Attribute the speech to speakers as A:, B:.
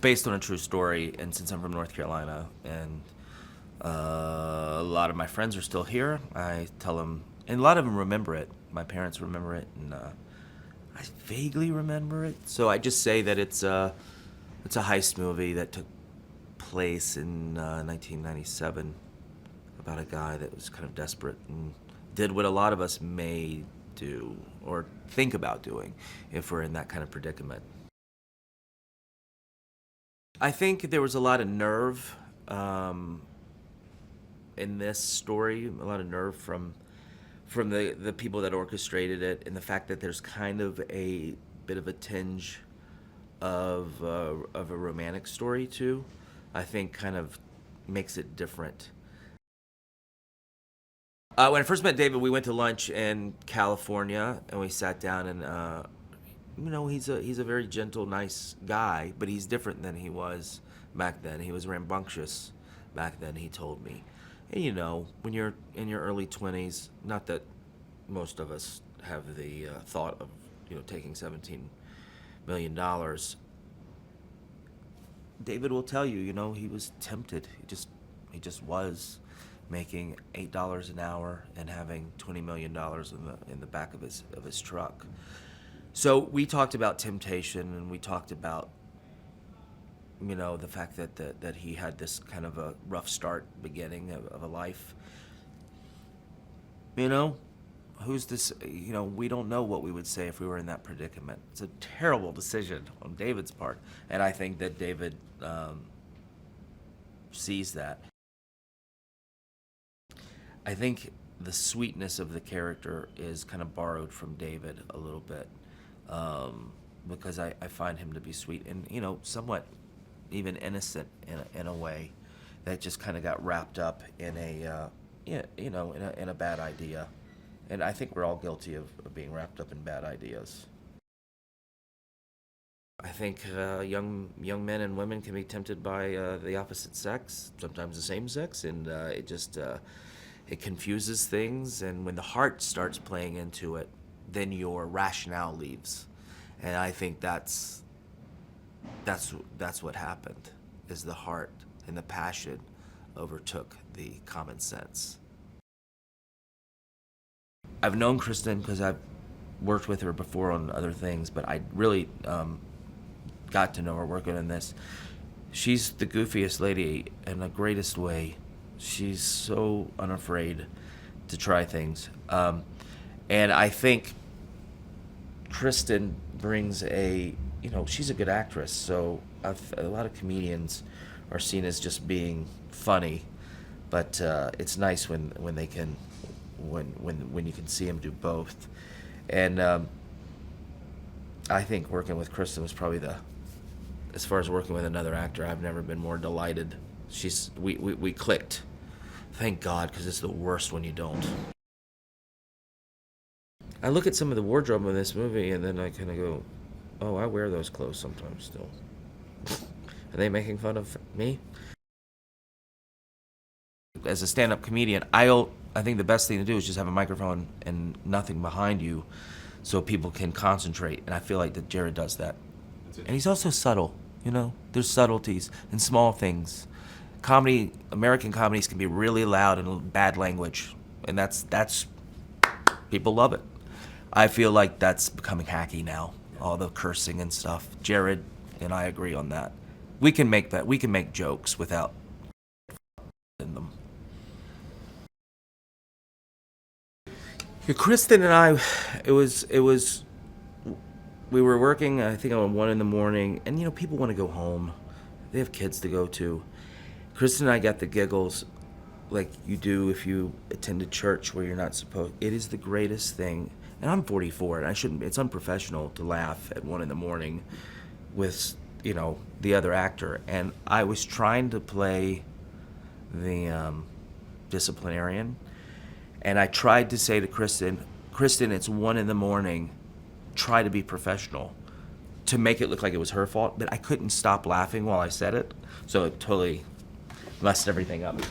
A: based on a true story, and since I'm from North Carolina, and a lot of my friends are still here, I tell them, and a lot of them remember it. My parents remember it, and I vaguely remember it. So I just say that it's a heist movie that took place in 1997 about a guy that was kind of desperate and did what a lot of us may do or think about doing if we're in that kind of predicament. I think there was a lot of nerve in this story, a lot of nerve from the people that orchestrated it, and the fact that there's kind of a bit of a tinge of a romantic story too, I think kind of makes it different. When I first met David, we went to lunch in California, and we sat down, and he's a very gentle, nice guy, but he's different than he was back then. He was rambunctious back then, he told me. And when you're in your early 20s, not that most of us have the thought of taking $17 million. David will tell you, he was tempted. He just was making $8 an hour and having $20 million in the back of his truck. So we talked about temptation, and we talked about the fact that he had this kind of a rough start beginning of a life. Who's this? We don't know what we would say if we were in that predicament. It's a terrible decision on David's part, and I think that David sees that. I think the sweetness of the character is kind of borrowed from David a little bit, because I find him to be sweet and somewhat even innocent in a way that just kind of got wrapped up in a bad idea. And I think we're all guilty of being wrapped up in bad ideas. I think young men and women can be tempted by the opposite sex, sometimes the same sex, and it confuses things. And when the heart starts playing into it, then your rationale leaves. And I think that's what happened, is the heart and the passion overtook the common sense. I've known Kristen because I've worked with her before on other things, but I really got to know her working on this. She's the goofiest lady in the greatest way. She's so unafraid to try things. And I think Kristen brings she's a good actress, so a lot of comedians are seen as just being funny, but it's nice when they can, when you can see them do both. And I think working with Kristen was probably as far as working with another actor, I've never been more delighted. We clicked. Thank God, because it's the worst when you don't. I look at some of the wardrobe in this movie, and then I kind of go, oh, I wear those clothes sometimes still. Are they making fun of me? As a stand-up comedian, I think the best thing to do is just have a microphone and nothing behind you so people can concentrate, and I feel like that Jared does that. And he's also subtle, There's subtleties and small things. American comedies can be really loud and bad language, and that's people love it. I feel like that's becoming hacky now, all the cursing and stuff. Jared and I agree on that. We can make that. We can make jokes without in them. Kristen and I, we were working, I think, on 1 a.m, and people want to go home. They have kids to go to. Kristen and I got the giggles like you do if you attend a church where you're not supposed. It is the greatest thing. And I'm 44, and it's unprofessional to laugh at 1 a.m. with, the other actor. And I was trying to play the disciplinarian, and I tried to say to Kristen, it's 1 a.m, try to be professional, to make it look like it was her fault, but I couldn't stop laughing while I said it, so it totally messed everything up.